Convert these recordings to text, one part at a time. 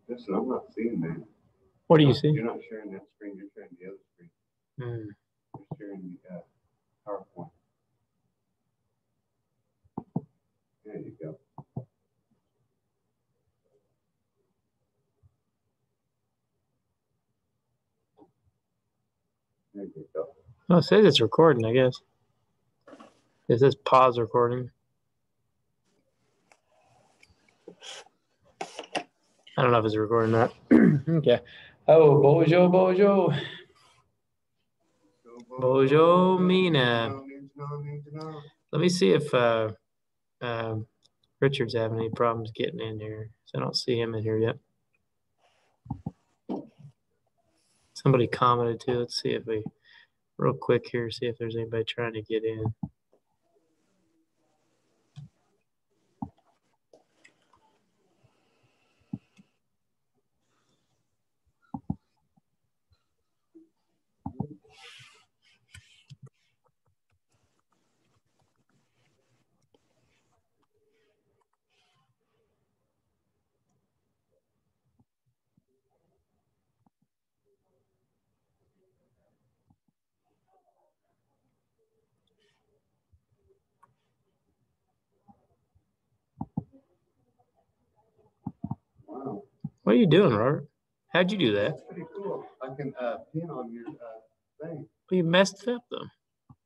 Listen, I'm not seeing that. What do you see? You're not sharing that screen. You're sharing the other screen. You're sharing the PowerPoint. There you go. There you go. Oh, it says it's recording, I guess. It says pause recording. I don't know if it's recording or not. Okay. Oh, Bojo. Bojo Mina. Let me see if Richard's having any problems getting in here. So I don't see him in here yet. Somebody commented too. Let's see if we, real quick here, see if there's anybody trying to get in. Wow. What are you doing, Robert? How'd you do that? That's pretty cool. I can pin on your thing. Well, you messed up though.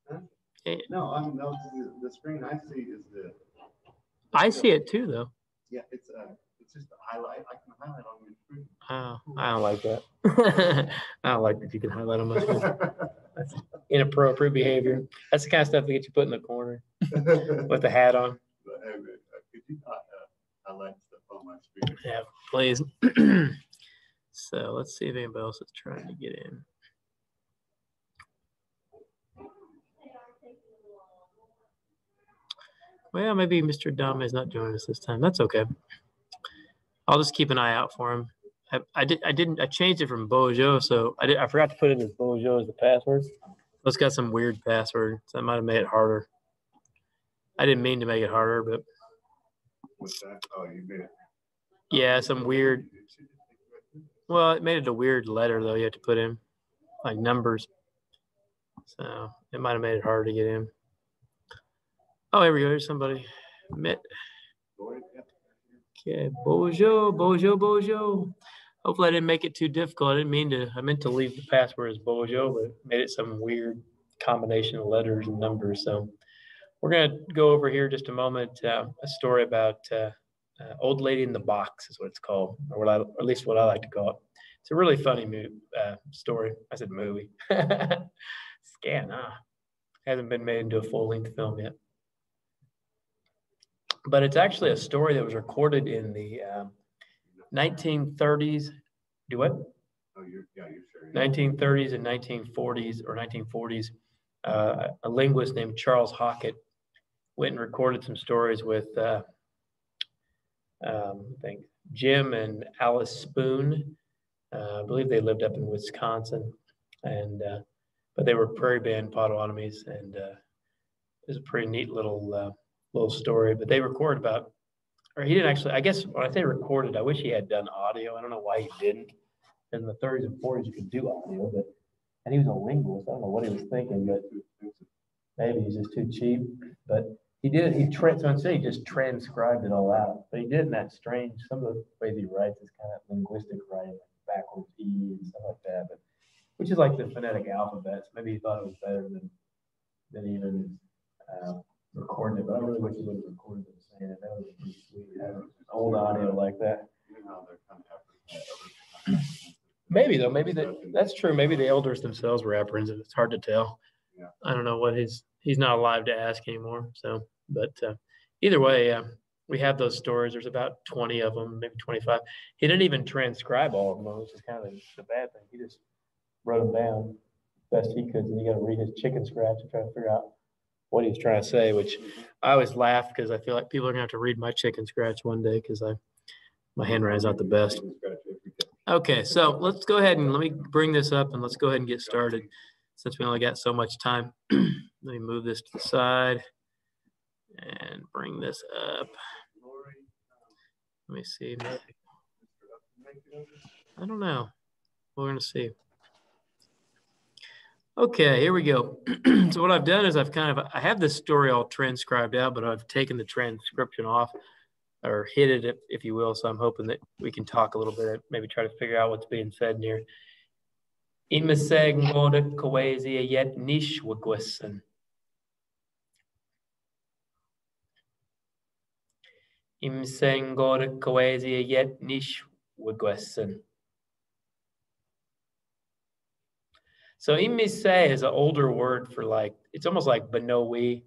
Huh? Eh, No, no. The screen I see is the. I see it too, though. Yeah, it's just the highlight. I can highlight on your screen. Oh, I don't like that. I don't like that you can highlight on my screen. That's inappropriate behavior. That's the kind of stuff that gets you put in the corner with the hat on. But, hey, could you not highlight stuff on my screen? Yeah, please. So let's see if anybody else is trying to get in. Well, maybe Mr. Dumb is not joining us this time. That's okay. I'll just keep an eye out for him. I changed it from Bojo, so I forgot to put it as Bojo as the password. It's got some weird password, so I might have made it harder. I didn't mean to make it harder, but What's that? Oh, you made it. Yeah, some weird. Well, it made it a weird letter though. You have to put in like numbers, so it might have made it hard to get in. Oh, here we go. There's somebody. Mitt. Okay, Bojo. Hopefully, I didn't make it too difficult. I didn't mean to. I meant to leave the password as Bojo, but made it some weird combination of letters and numbers. So we're gonna go over here just a moment. A story about Old Lady in the Box is what it's called, or at least what I like to call it. It's a really funny story. I said movie. Scan, hasn't been made into a full-length film yet. But it's actually a story that was recorded in the 1930s. Do what? Oh, you're sure. 1930s and 1940s or 1940s. A linguist named Charles Hockett went and recorded some stories with I think Jim and Alice Spoon. I believe they lived up in Wisconsin, and but they were prairie band Potawatomis, and it was a pretty neat little story. But they recorded about, or he didn't actually. I guess when I say recorded, I wish he had done audio. I don't know why he didn't. In the 30s and 40s, you could do audio, but and he was a linguist. I don't know what he was thinking, but maybe he's just too cheap. But he did. So instead, he just transcribed it all out. But he did in that strange. Some of the ways he writes is kind of linguistic writing, like backwards E and stuff like that. But which is like the phonetic alphabet. So maybe he thought it was better than even recording it. But I really wish he would have recorded it saying it. That would be sweet. Old audio like that. Maybe though. Maybe that's true. Maybe the elders themselves were apprehensive. It's hard to tell. Yeah. I don't know what he's not alive to ask anymore. So, but either way, we have those stories. There's about 20 of them, maybe 25. He didn't even transcribe all of them, which is kind of the bad thing. He just wrote them down best he could, and you got to read his chicken scratch and try to figure out what he was trying to say. Which I always laugh because I feel like people are gonna have to read my chicken scratch one day because my handwriting's not the best. Okay, so let's go ahead and let me bring this up and let's go ahead and get started since we only got so much time. Let me move this to the side and bring this up. Let me see. I don't know. We're going to see. Okay, here we go. So what I've done is I have this story all transcribed out, but I've taken the transcription off or hid it, if you will. So I'm hoping that we can talk a little bit, maybe try to figure out what's being said in here. Imiseg ngoda kwezi yet nish wagwesen. Imiseg ngoda kwezi yet nish wagwesen. So imise is an older word for like, it's almost like Benowi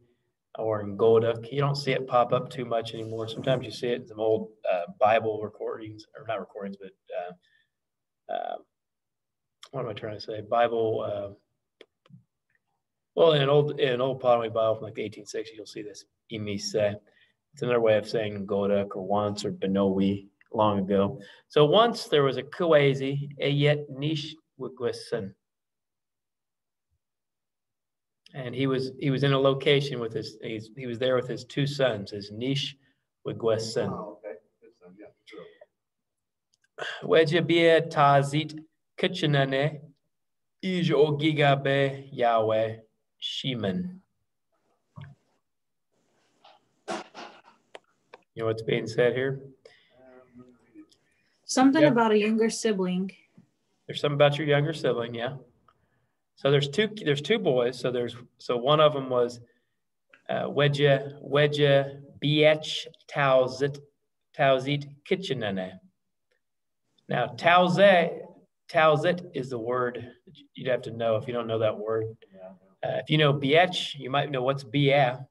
or Ngoda. You don't see it pop up too much anymore. Sometimes you see it in some old Bible recordings, or not recordings, but what am I trying to say? Bible. Well, in an old Potawatomi Bible from like the 1860s, you'll see this imise. It's another way of saying Ngoda or once or Benowi long ago. So once there was a Kuwazi, a yet nish wigwison. And he was in a location with he was there with his two sons, his Nish Wigwesen. Oh, okay. Good son, yeah, true. Wejabia Tazit Kitchenane Ij Ogigabe Yahweh Sheman. You know what's being said here? Something about a younger sibling. There's something about your younger sibling, yeah. So there's two boys. So one of them was Wedja Biech Tauzit Kitchenene. Now Tauzit is the word that you'd have to know if you don't know that word. If you know Biech, you might know what's Bia.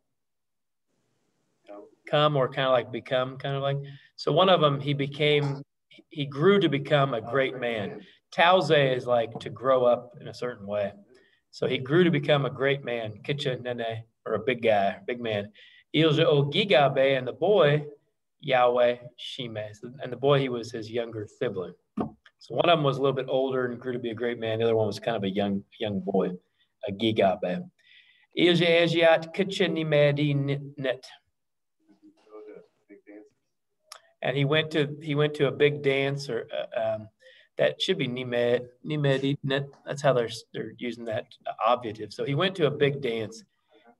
Come, or kind of like become, kind of like. So one of them, he grew to become a great man. Tauze is like to grow up in a certain way. So he grew to become a great man, Kitchenene, or a big guy, big man. Ilja Ogigabe, and the boy, Yahweh Shime. And the boy, he was his younger sibling. So one of them was a little bit older and grew to be a great man. The other one was kind of a young boy, a Gigabe. Ilja Ejiat Kitchenimedi Net. And he went to a big dance, or that should be Nimed. That's how they're using that obviative. So he went to a big dance.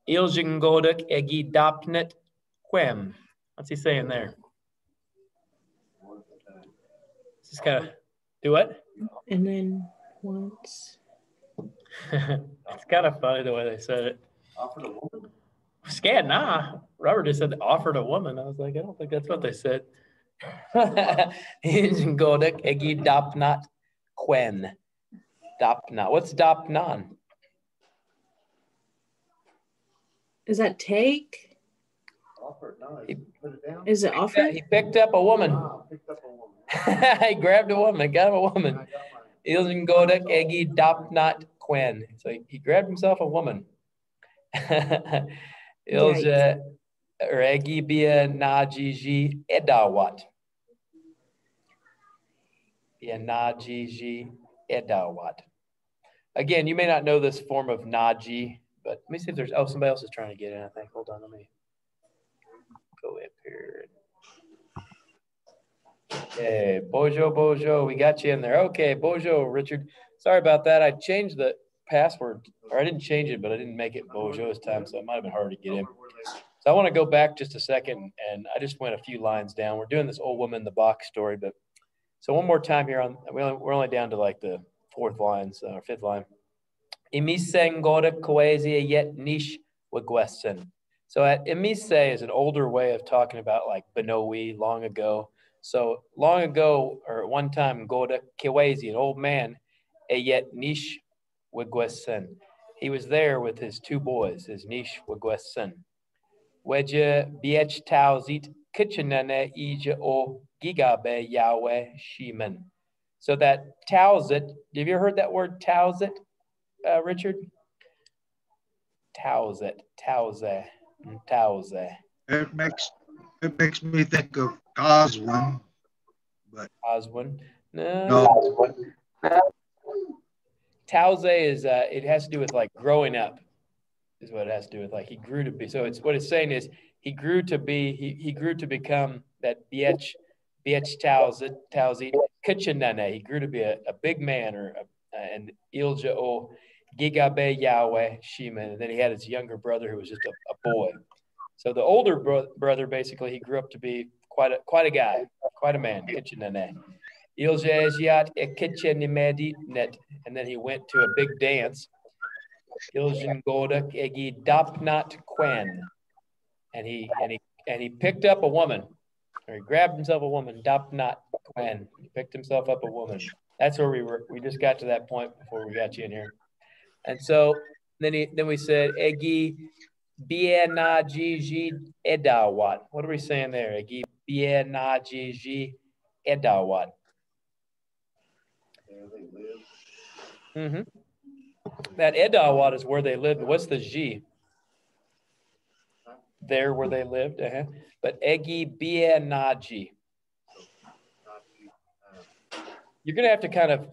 Iljingodak egi dapnet quem. What's he saying there? Just kind of do what? And then once. It's kind of funny the way they said it. Offered a woman? Scared, nah. Robert just said offered a woman. I was like, I don't think that's what they said. Godek egi dapnat quen. Dapnat. What's dapnan? Is that take? Offered, no, he put it down. Is it offered? He picked up a woman. Wow, picked up a woman. He grabbed a woman, got him a woman. Ilzin Godek egi dapnat quen. So he grabbed himself a woman. Ilja regi bia najiji edawat. Najiji edawat. Again, you may not know this form of naji, but let me see if there's, somebody else is trying to get in, I think. Hold on, let me go up here. Okay, Bojo, we got you in there. Okay, Bojo, Richard. Sorry about that. I changed the password, or I didn't change it, but I didn't make it Bojo this time, so it might have been hard to get in. So I want to go back just a second, and I just went a few lines down. We're doing this old woman in the box story, but so one more time here we're only down to like the fourth line, or fifth line. Imiseng goda koesia yet nish wagwesen. So imise is an older way of talking about like Benowi, long ago. So long ago, or at one time, goda koesia, an old man, a yet nish wagwesen. He was there with his two boys, his nish wagwesen. Weja biech tauzit kitchenene ija o gigabe Yahweh Sheman. So that tauzit, have you ever heard that word tauzit, Richard? Tauzit, tauze. It makes me think of Oswin, but Oswin. no. Tauze is it has to do with like growing up, is what it has to do with. Like he grew to be. So it's what it's saying is he grew to become that biech Biech Tauzit Kitchenane. He grew to be a big man, and Ilja O Gigabe Yahweh Shima. And then he had his younger brother who was just a boy. So the older brother, basically, he grew up to be quite a guy, quite a man, Kitchenane. Ilja Ejiat Kitchenimedi Net. And then he went to a big dance. Iljan Godak Egi Dapnat Quen. And he picked up a woman, or he grabbed himself a woman, Dapnat Quen. He picked himself up a woman. That's where we were. We just got to that point before we got you in here. And so then we said Egi Biena Gigi Edawat. What are we saying there? Egi Biena Gigi Edawat. Mm-hmm. That Edawat is where they lived. What's the G? There where they lived. But Egi Bienaji. You're going to have to kind of,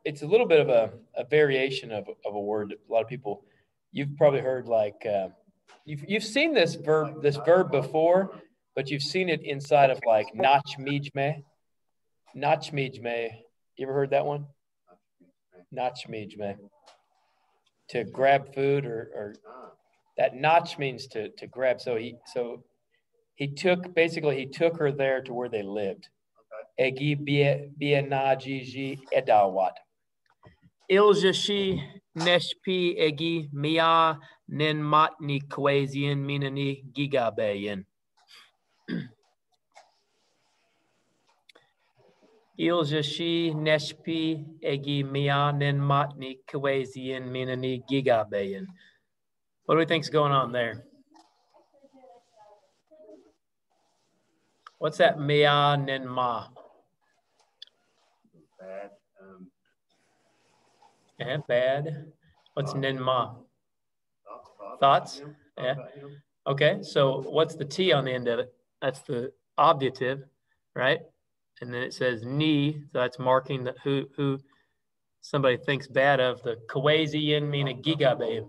it's a little bit of a variation of a word. A lot of people, you've probably heard like, you've seen this verb before, but you've seen it inside of like nachmijme. Nachmijme. You ever heard that one? Nachmijme. To grab food or that nach means to grab. So he took her there to where they lived. Egi Bienaji Edawat. Iljashi Neshpi Egi Mia Nen Matni Kwazian Minani Gigabayan. Iljashi Neshpi Egi Mia Nen Matni Kwazian Minani Gigabayan. What do we think's going on there? What's that Mia Nen Ma? Bad. Bad. What's Nen Ma? Thoughts? Yeah. Okay, so what's the T on the end of it? That's the obviative, right? And then it says ni, so that's marking that who somebody thinks bad of. The Kawazian mean a gigabe.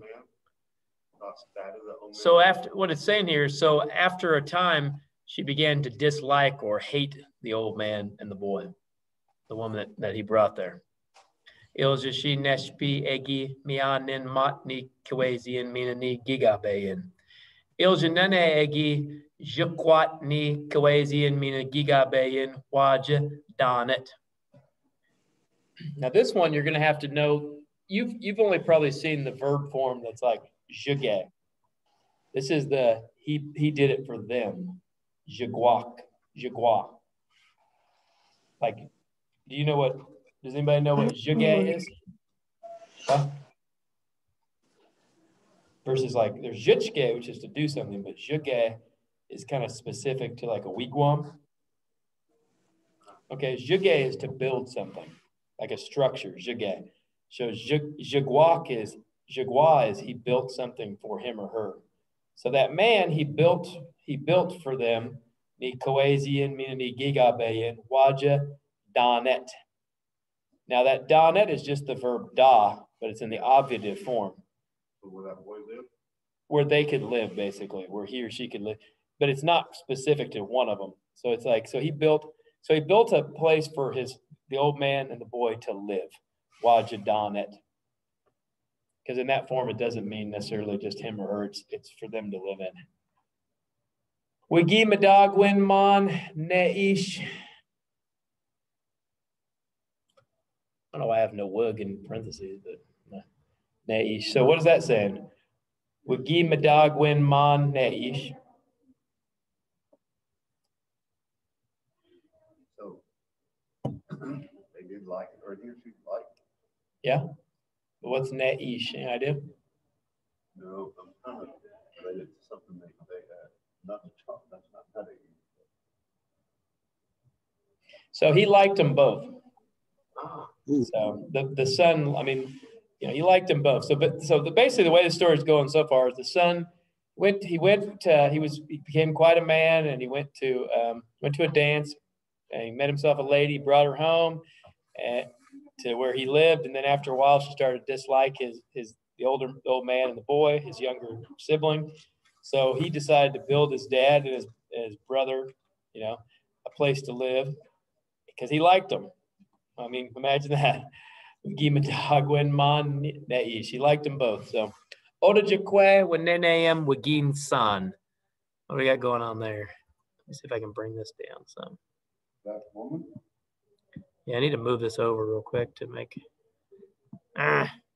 So after what it's saying here, so after a time, she began to dislike or hate the old man and the boy, the woman that he brought there. Iljashi neshpi egi mianin matni kawazian minani gigabayan. Iljanene egi jukwatni kawazian mina gigabayan waja danet. Now this one you're going to have to know. You've only probably seen the verb form that's like jugay. This is the he did it for them. Jaguak. Like, does anybody know what jugay is? Huh? Versus like there's jitchke, which is to do something, but jugay is kind of specific to like a wigwam. Okay, jugay is to build something, like a structure, jugay. So jaguak is he built something for him or her. So that man he built for them ni koazian ni gigabayan waja danet. Now that danet is just the verb da, but it's in the obviative form. So where that boy lived? Where they could live, basically, where he or she could live. But it's not specific to one of them. So it's like, so he built a place for the old man and the boy to live. Waja danet. Because in that form, it doesn't mean necessarily just him or her. It's for them to live in. Wigi madagwin mon neish. I don't know why I have no wug in parentheses, but neish. So what is that saying? Wigi madagwin mon neish. So they did like it, or he or she liked it. Yeah. What's neish? Any idea? No, I'm kind of related to something they had. Not to talk, that's not how they use it. So he liked them both. Ah. So the son, I mean, he liked them both. Basically the way the story is going so far is the son he became quite a man, and he went to a dance, and he met himself a lady, brought her home to where he lived, and then after a while she started to dislike the old man and the boy, his younger sibling. So he decided to build his dad and his brother, a place to live. because he liked them. I mean, imagine that. She liked them both. So, Odajakwe Wanenayam Wagin San. What do we got going on there? Let me see if I can bring this down some. That woman? Yeah, I need to move this over real quick to make.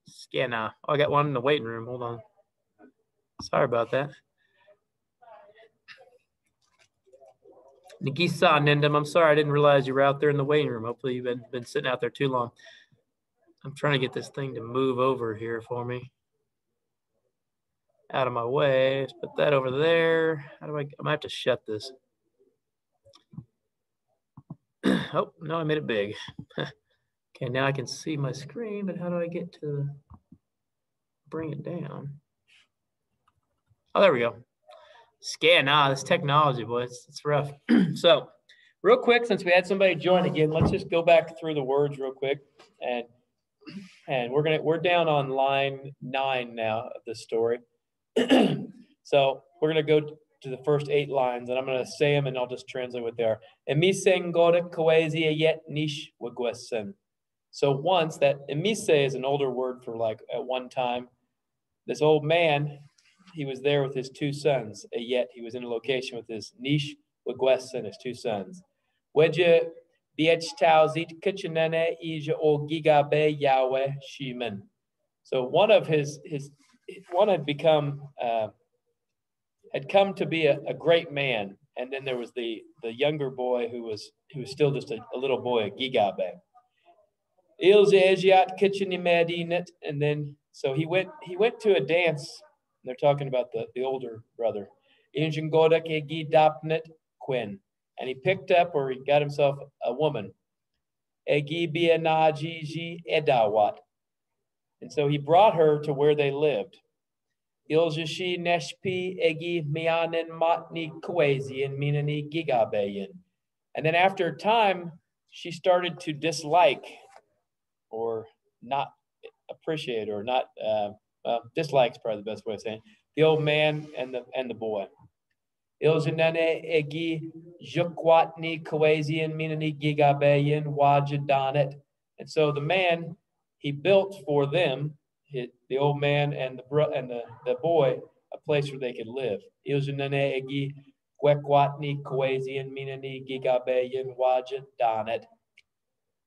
Scanna. Oh, I got one in the waiting room. Hold on. Sorry about that. Nagisa Nindam, I'm sorry, I didn't realize you were out there in the waiting room. Hopefully you've been sitting out there too long. I'm trying to get this thing to move over here for me. Out of my way. Let's put that over there. How do I might have to shut this. Oh, no, I made it big. Okay, now I can see my screen, but how do I get to bring it down? Oh, there we go. Scan. This technology, boys, it's rough. So, real quick, since we had somebody join again, let's just go back through the words real quick, and we're down on line 9 now of the story. So we're gonna go to the first 8 lines, and I'm gonna say them, and I'll just translate what they are. Emise ngoda kwezi yet nish wagwesen. So once that emise is an older word for like at one time, this old man, he was there with his 2 sons. Yet he was in a location with his nish wagwesen, his 2 sons. Wedje biech tauzit kitchenene ija o gigabe Yahweh shimen. So one of his one had become had come to be a great man, and then there was the younger boy who was still just a little boy, a gigabe. And then so he went to a dance. They're talking about the older brother. Quinn. And he picked up, or he got himself a woman. And so he brought her to where they lived. And then after a time, she started to dislike or not appreciate or not, dislike is probably the best way of saying it, the old man and the boy. And so the man, he built for them, the old man and the boy, a place where they could live.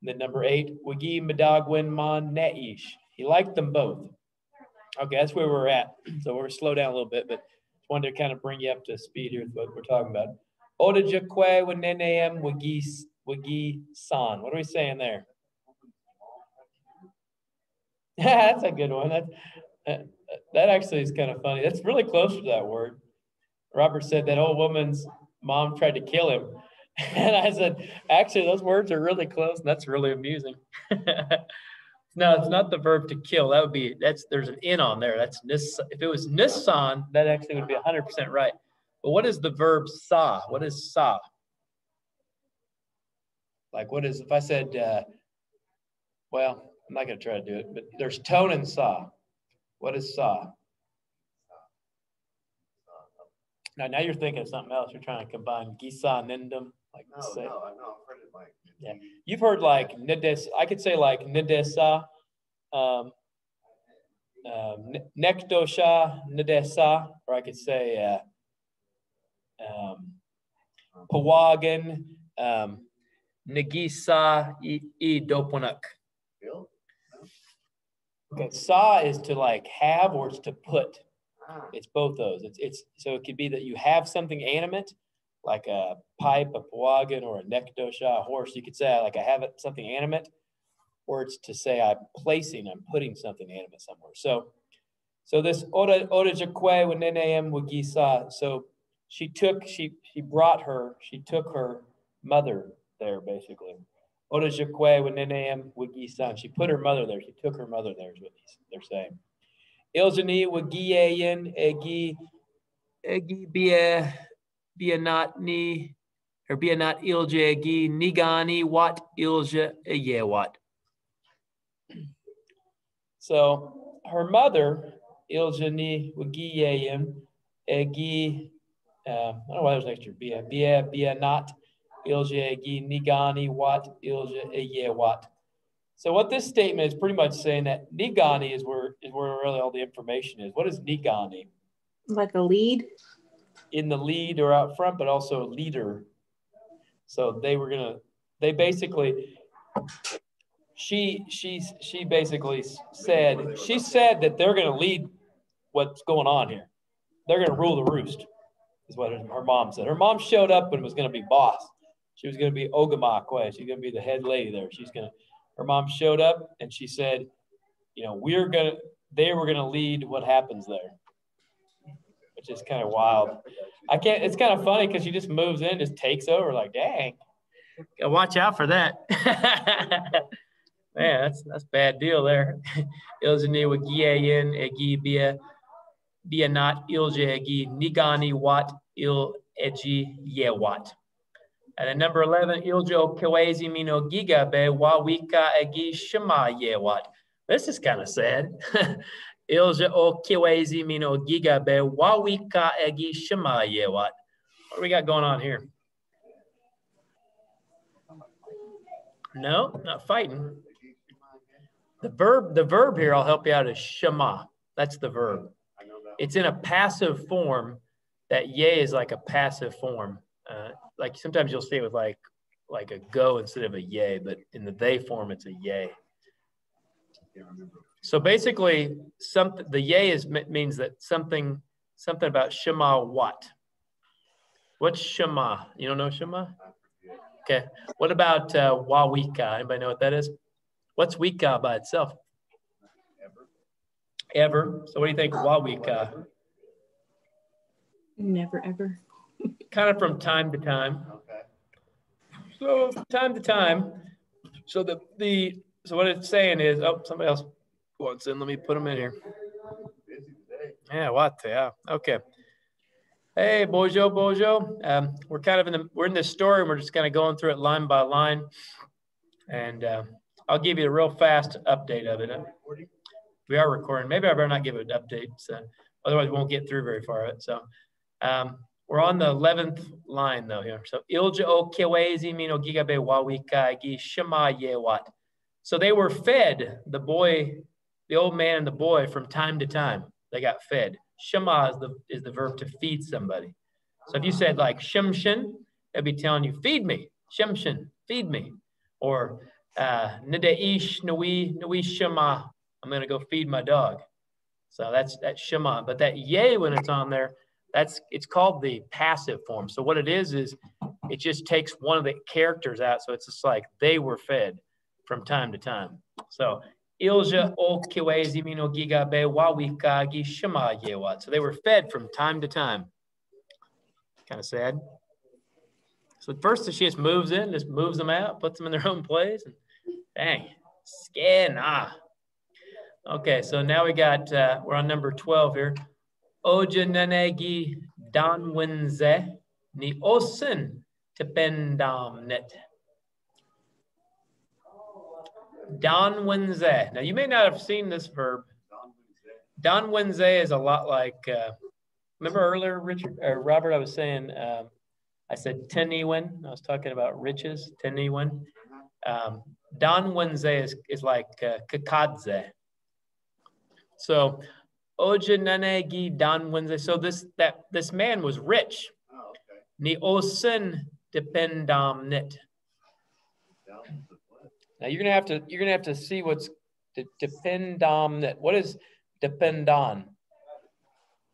And then number 8, he liked them both. Okay, that's where we're at. So we're slow down a little bit, but just wanted to kind of bring you up to speed here with what we're talking about. San. What are we saying there? That's a good one. That actually is kind of funny. That's really close to that word. Robert said that old woman's mom tried to kill him. And I said, actually, those words are really close, and that's really amusing. No, it's not the verb to kill. That would be, there's an in on there. That's nis. If it was nissan, that actually would be 100% right. But what is the verb sa? What is sa? Like, what is, if I said, well, I'm not going to try to do it, but there's tone and sa. What is sa? Now you're thinking of something else. You're trying to combine gisa and nindam. Like No, I've heard it like. Yeah, you've heard like nides. I could say like nidesa, nekdosha, nidesa, or I could say pawagan, nagisa, e doponak. Okay, sa is to like have, or it's to put. It's both those. It's so it could be that you have something animate, like a pipe, a pawagan, or a nekdosha, a horse. You could say like I have something animate, or it's to say I'm putting something animate somewhere. So this ora jakwe wenenayem wagisa. So she took her mother there basically. Ora jakwe wenenayem wagisa. She put her mother there. She took her mother there is what they're saying. Iljani wagiyayin egi bianatni or bianat ilja egi nigani wat ilja yewat. So her mother Iljani wagiyayin egi I don't know why there's an extra bianat ilja egi nigani wat ilja eye wat. So what this statement is pretty much saying that nigani is where really all the information is. What is nigani? Like a lead? In the lead or out front, but also a leader. So they basically, she basically said that they're gonna lead what's going on here. They're gonna rule the roost, is what her mom said. Her mom showed up and was gonna be boss. She was gonna be Ogamakwe. She's gonna be the head lady there. Her mom showed up and she said, you know, they were gonna lead what happens there, which is kind of wild. It's kind of funny because she just moves in, just takes over, like, dang. Gotta watch out for that. Man, that's bad deal there. Ilzini wagiayin egi bia not ilje egi nigani wat il egi yewat. And then number 11, iljo kawezi mino giga be wawika egi shema yewat. This is kind of sad. Ilja o kiwezi mino giga be wawika egi shema yewat. What do we got going on here? No, not fighting. The verb here, I'll help you out, is shema. That's the verb. It's in a passive form. That ye is like a passive form. Like sometimes you'll see it with like a go instead of a yay, but in the they form, it's a yay. So basically, the yay means that something about shema what? What's shema? You don't know shema? Okay. What about wawika? Anybody know what that is? What's wika by itself? Ever. So what do you think wawika? Never, ever. Kind of from time to time. Okay. So time to time. So so what it's saying is, oh, somebody else wants in. Let me put them in here. Busy today. Yeah, what? Yeah. Okay. Hey, Bojo. We're kind of we're in this story and we're just kind of going through it line by line. And I'll give you a real fast update of it. We are recording. Maybe I better not give it an update. So otherwise we won't get through very far of it. So we're on the 11th line though here. So ilja o kewezi mino gigabe wawika gi shema yewat. So they were fed, the old man and the boy, from time to time. They got fed. Shema is the verb to feed somebody. So if you said like shemshin, it'd be telling you, feed me. Shemshin, feed me. Or nideish nui shema. I'm going to go feed my dog. So that's shema. But that yay, when it's on there, it's called the passive form. So what it is it just takes one of the characters out. So it's just like they were fed from time to time. So ilja o kiwezi mino giga be wawika gi shema yewat. So they were fed from time to time. Kind of sad. So first she just moves in, just moves them out, puts them in their own place. And dang, skena. Okay, so now we got, we're on number 12 here. Oja nanegi danwenze ni osin tependamnet. Danwenze. Now you may not have seen this verb. Danwenze is a lot like, remember earlier, Robert, I was saying, I said teniwen. I was talking about riches, teniwen. Danwenze is like kakadze. So ojananegi danwenze. So this man was rich. Oh, okay. Ni osin dependamnit. Now you're gonna have to see what's dependamnit. What is dependon?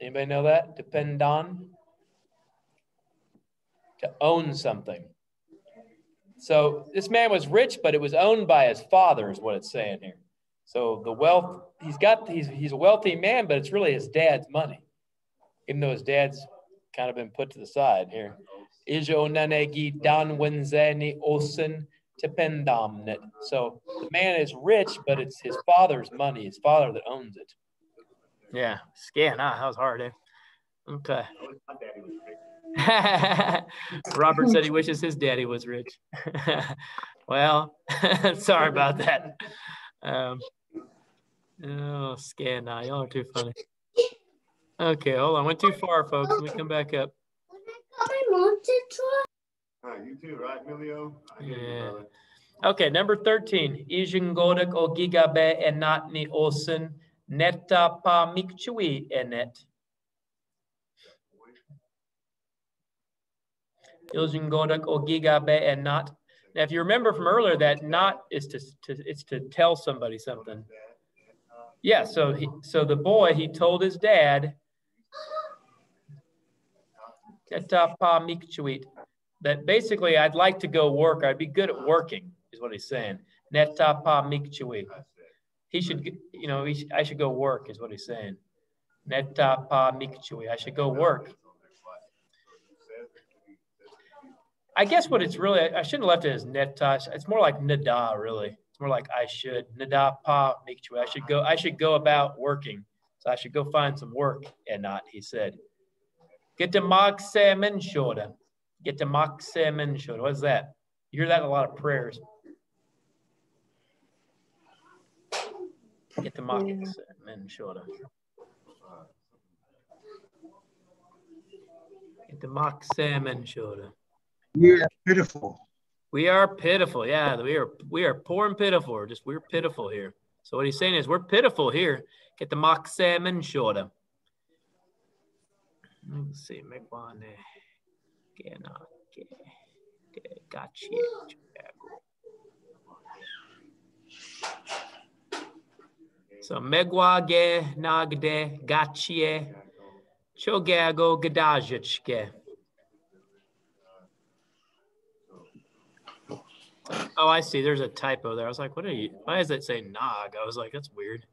Anybody know that? Dependon? To own something. So this man was rich, but it was owned by his father, is what it's saying here. So the wealth he's a wealthy man, but it's really his dad's money, even though his dad's kind of been put to the side here. Ijo nanegi danwenzeni osin tependamnit. So the man is rich, but it's his father's money, his father that owns it. Yeah, that was hard, eh? Okay. Robert said he wishes his daddy was rich. Well, sorry about that. Y'all are too funny. Okay, hold on. Went too far, folks. Let me come back up. You too, right, Emilio? I hear you, Yeah. brother. Okay, number 13. Ijengodik o gigabe enat ni olsen netta pa mikchui enet. Ijengodik o gigabe enat. Now, if you remember from earlier, that not is to tell somebody something. Yeah, so the boy, he told his dad netta pa mikchui, that basically I'd like to go work. I'd be good at working, is what he's saying. Netta pa mikchui. He should, you know, I should go work, is what he's saying. Netta pa mikchui. I should go work. I guess what it's really, I shouldn't have left it as netta. It's more like nada, really. It's more like I should. Nada pa mikchui. I should go about working. So I should go find some work and not, he said. Get to makse menshoda. Get to makse menshoda. What is that? You hear that in a lot of prayers. Get to makse menshoda. Get to makse menshoda. We are pitiful. We are pitiful. Yeah, we are poor and pitiful. We're pitiful here. So what he's saying is we're pitiful here. Get the makse menshoda. Let's see. Gotcha. So megwa ge nagde gachie chogago gadajichke. Oh, I see. There's a typo there. I was like, why is it saying nog? I was like, that's weird.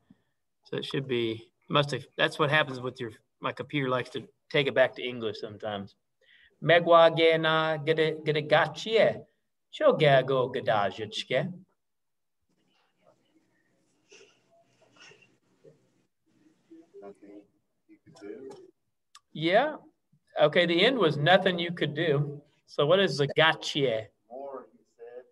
So it should be, that's what happens with my computer likes to take it back to English sometimes. Megwa ge na gede gachie chogago gadajichke. Nothing you could do. Yeah. Okay, the end was nothing you could do. So what is the gachie? More, he said.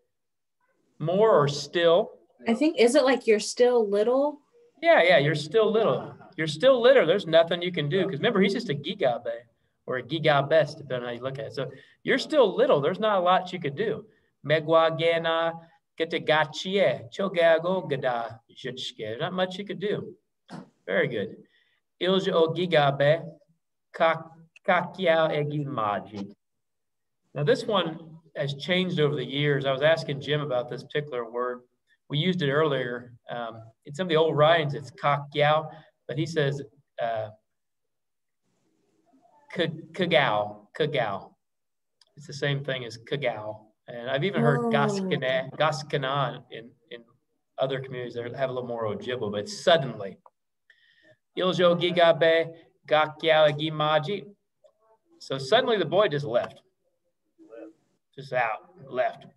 More or still? I think, is it like you're still little? Yeah, you're still little. You're still little. There's nothing you can do. Because remember, he's just a gigabe or a gigabes, depending on how you look at it. So you're still little. There's not a lot you could do. Megwa gena gete gachie chogago gada jitchke. There's not much you could do. Very good. Ilja o gigabe kakyao egi maji. Now this one has changed over the years. I was asking Jim about this particular word. We used it earlier. In some of the old writings, it's kakyao, but he says kagao. It's the same thing as kagao. And I've even heard gaskana in other communities that have a little more Ojibwe, but it's suddenly. Iljo gigabe gakyao gimaji. So suddenly the boy just left. Just left.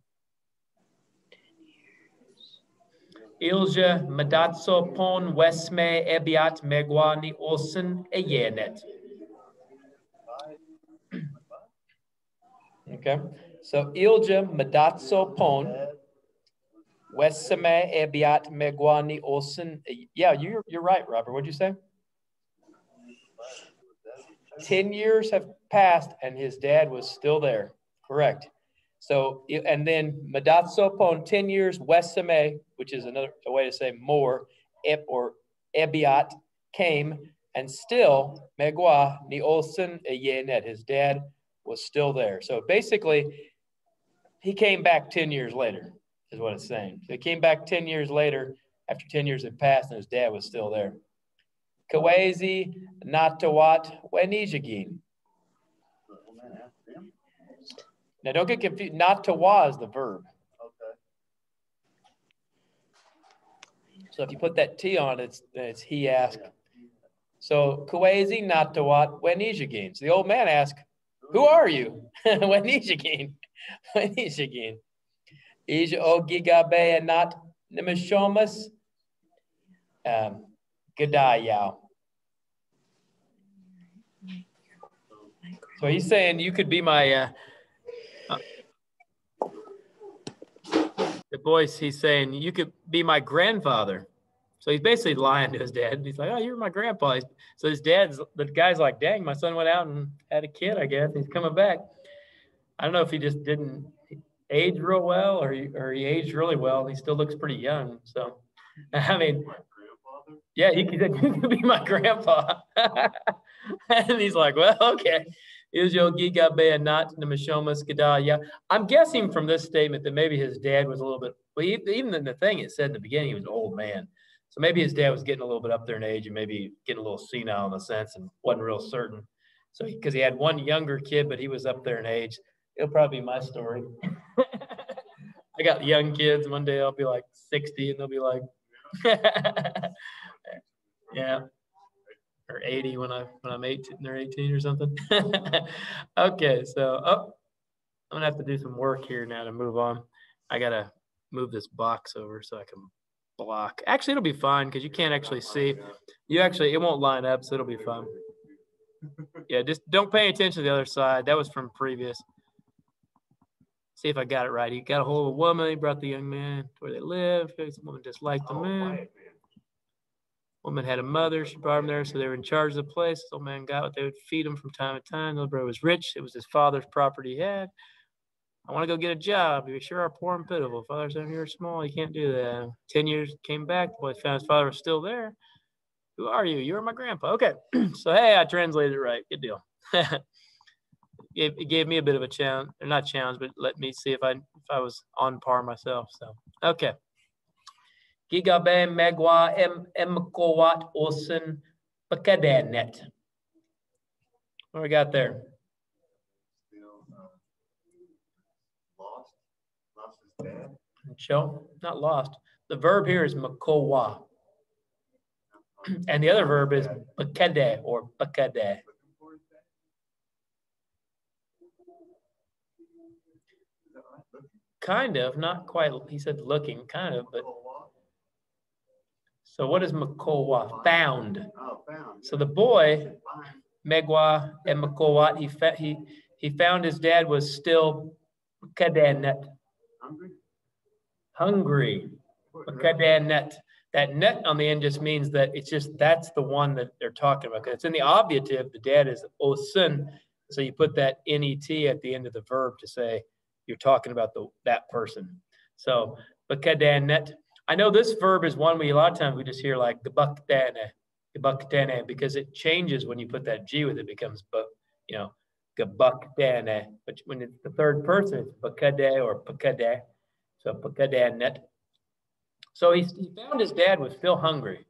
Ilja madatso pon wesme ebiat megwani olsen eyenet. Okay, so Ilja madatso pon wesme ebiat megwani olsen. Yeah, you're right, Robert. What'd you say? 10 years have passed and his dad was still there. Correct. So, and then madatso pon 10 years wesame, which is a way to say more, or ebiat came, and still megwa ni olsen eyenet. His dad was still there. So basically, he came back 10 years later, is what it's saying. So he came back 10 years later, after 10 years had passed, and his dad was still there. Kawezi natawat wenijagin. Now, don't get confused. Not to wa is the verb. Okay. So if you put that T on it, it's he asked. So, Kwezi not to what? Wenijagin. So the old man asked, who are you? Wenijagin. Wenijagin. Ija o gigabe and not nimishomas. Gadayao. So he's saying you could be my the boys, he's saying you could be my grandfather. So he's basically lying to his dad. He's like, oh, you're my grandpa. So the guy's like, dang, my son went out and had a kid, I guess. He's coming back. I don't know if he just didn't age real well or he aged really well. He still looks pretty young. So, I mean, yeah, he could be my grandpa. And he's like, well, okay. Israel Giga Be'anat Nemashomas Gedaliah. I'm guessing from this statement that maybe his dad was a little bit, well, even in the thing it said in the beginning, he was an old man. So maybe his dad was getting a little bit up there in age and maybe getting a little senile in a sense and wasn't real certain. So because he had one younger kid, but he was up there in age. It'll probably be my story. I got young kids. One day I'll be like 60 and they'll be like, yeah. Or 80 when I'm 18, they're 18 or something. Okay, so I'm gonna have to do some work here now to move on. I gotta move this box over so I can block. Actually, it'll be fine because you can't actually see. It won't line up, so it'll be fine. Yeah, just don't pay attention to the other side. That was from previous. See if I got it right. He got a hold of a woman. He brought the young man to where they live. The woman disliked the man. Woman had a mother. She brought him there, so they were in charge of the place. This old man got what they would feed him from time to time. The little brother was rich. It was his father's property he had. I want to go get a job. You sure are poor and pitiful. Father's down here small. You can't do that. 10 years came back. The boy found his father was still there. Who are you? You're my grandpa. Okay. So, hey, I translated it right. Good deal. It gave me a bit of a challenge, or not challenge, but let me see if I was on par myself. So, okay. Gigabe Megwa Mkowat Olsen Pakadenet. What we got there? Lost his dad. Show, not lost. The verb here is Makowa. And the other verb is Pakade or Pakade. Kind of, not quite. He said looking, kind of, but. So what is Makowa? Found. Oh, found. So the boy, Megwa and Makowat, he found his dad was still Kadenet. Hungry. Kadenet. That net on the end just means that that's the one that they're talking about. Because it's in the obviative, the dad is Osun. So you put that net at the end of the verb to say you're talking about that person. So Kadenet. I know this verb is one a lot of times we just hear like gebuktane, because it changes when you put that G with it, becomes gebuktane. But when it's the third person, it's pakade or pakade. So pakadenet. So he found his dad was still hungry.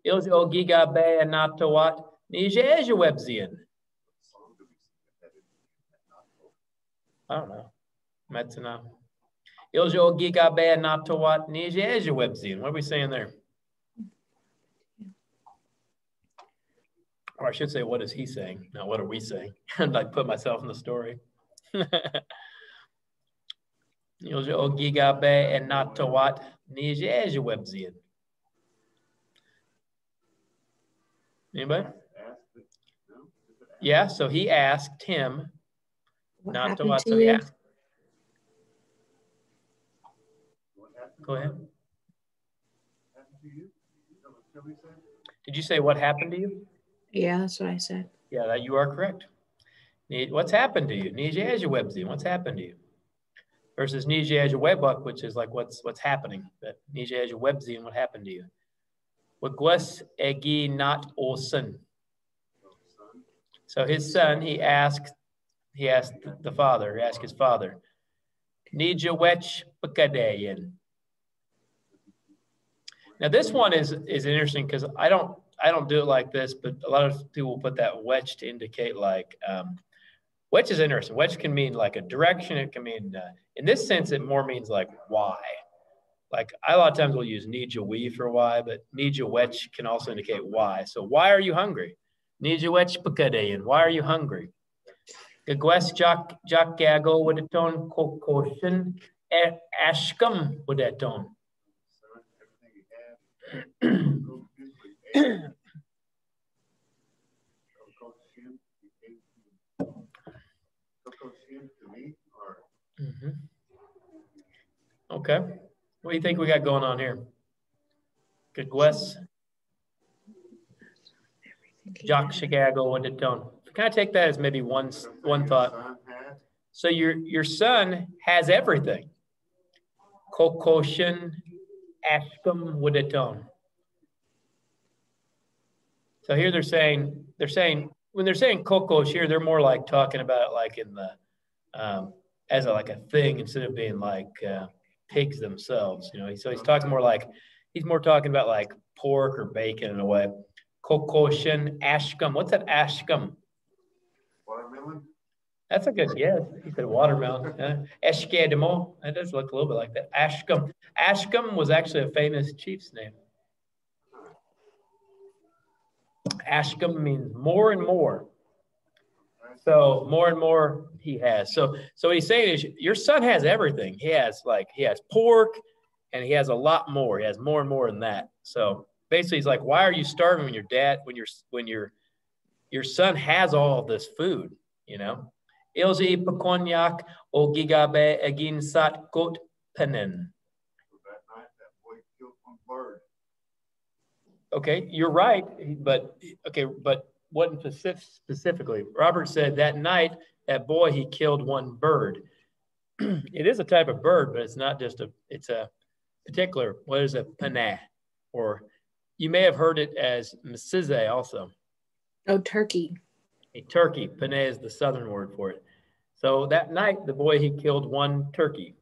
Ilz ogiga be anatawat nijejewebzian. I don't know. Metzana. Iljo giga be anatawat nijejewebzian. What are we saying there? Or I should say, what is he saying? Not what are we saying? I'd like put myself in the story. Iljo giga be anatawat nijejewebzian. Anybody? Yeah, so he asked him not to what. So he asked. Go ahead. Did you say what happened to you? Yeah, that's what I said. Yeah, that you are correct. What's happened to you? What's happened to you? Versus Webbuck, which is like what's happening. But Webzian, what happened to you? Wagwas egi not olsen. So his son, he asked the father, he asked his father, Nijawech Pakadeyan. Now this one is interesting because I don't do it like this, but a lot of people put that wedge to indicate like wedge is interesting. Wedge can mean like a direction. It can mean in this sense it more means like why. Like a lot of times we'll use nija we for why, but nija wedge can also indicate why. So why are you hungry? Nija wedge pakadeyan. Why are you hungry? Gagwes jak gago with a tone kokoshin ashkum with that tone. Okay. What do you think we got going on here? Good Wes. Jock Chicago with the tone. Can I take that as maybe one thought? So your son has everything. Kokoshin ashkum wudaton. So here they're saying when they're saying kokos here, they're more like talking about it like in the as like a thing instead of being like pigs themselves, you know. So he's talking more like he's more talking about like pork or bacon in a way. Kokoshin ashkum. What's that ashkum? Watermelon? That's a good guess. He said watermelon. Eshkedemo. That does look a little bit like that. Ashkum. Ashkum was actually a famous chief's name. Ashkum means more and more. So more and more he has. So what he's saying is your son has everything. He has pork and he has a lot more. He has more and more than that. So basically he's like, why are you starving when your son has all of this food, you know? Ilzi pekonyak o gigabe egin sat got penen. That night, that boy killed one bird. Okay, you're right, but what specifically? Robert said that night, that boy, he killed one bird. It is a type of bird, but it's not just it's a particular, what is a panah? Or you may have heard it as mesize also. Oh, turkey. A turkey. Panah is the southern word for it. So that night, the boy, he killed one turkey.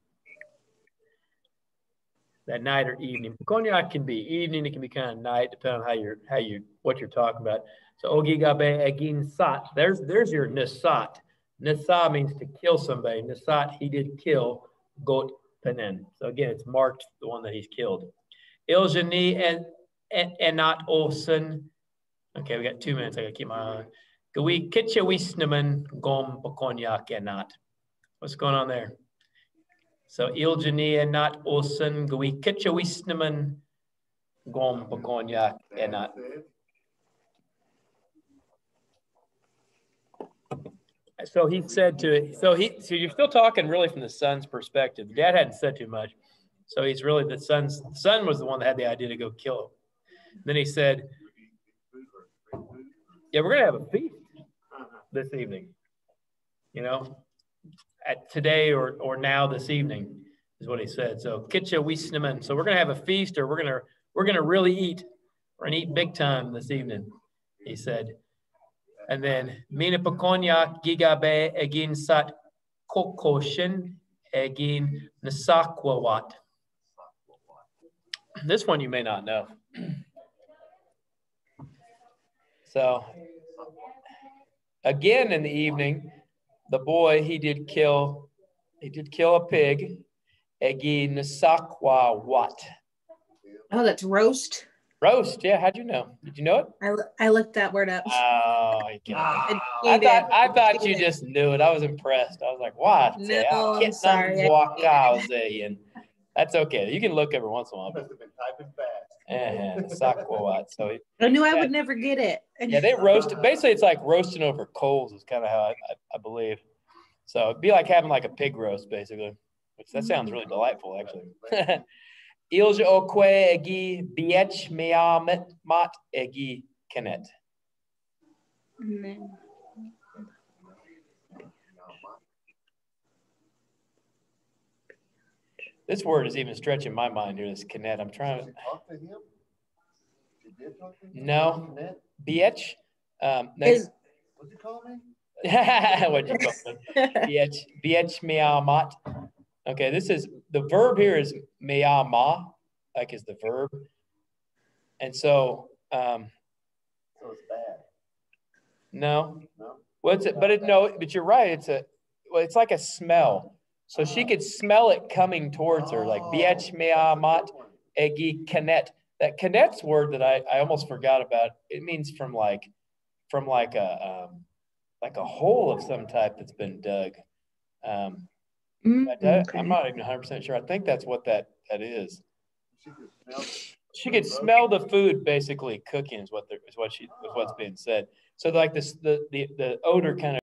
That night or evening. Cognac can be evening, it can be kind of night, depending on what you're talking about. So ogigabe egin sat. There's your nisat. Nisa means to kill somebody. Nisat, he did kill got penen. So again, it's marked the one that he's killed. Iljani and not olsen. Okay, we got 2 minutes. I gotta keep my eye on. Gawi kitcha wisnaman gom cognac and not. What's going on there? So Iljani and not olsen gawi kitcha wisnaman gom cognac and not. So he said so you're still talking really from the son's perspective. The dad hadn't said too much. So he's really the son was the one that had the idea to go kill him. Then he said, yeah, we're gonna have a feast this evening. You know, at today or now this evening is what he said. So kitcha wisnaman. So we're gonna have a feast, or we're gonna really eat. We're gonna eat big time this evening, he said. And then mina pekonyak gigabe egin sat kokoshin egin nasakwawat. This one you may not know. So again in the evening, the boy he did kill a pig. Egin nasakwawat. Oh, that's roast. Roast, yeah. How'd you know? Did you know it? I looked that word up. Oh, I thought you just knew it. I was impressed. I was like, "What?" No, I'm sorry. And that's okay. You can look every once in a while. Must have been typing fast. Sakwawat. So I knew I would never get it. yeah, they roast it. Basically, it's like roasting over coals. Is kind of how I believe. So it'd be like having like a pig roast, basically. Which that sounds really delightful, actually. Ilja okwe egi biech meamet mat egi kenet. This word is even stretching my mind here, this kenet. I'm trying to talk to him? She did talk to him? No. Biech. What'd you call me? What'd you call me? Biech meamat. Okay, this is the verb here is me'ama, like is the verb. And so So it's bad. No. No. What's it? But you're right. It's like a smell. So she could smell it coming towards her, like biech me'amat egi kenet. That kenet's word that I almost forgot about. It means from like a hole of some type that's been dug. Okay. I'm not even 100% sure. I think that's what that is. She could smell the food basically cooking is what's being said. So like this, the odor kind of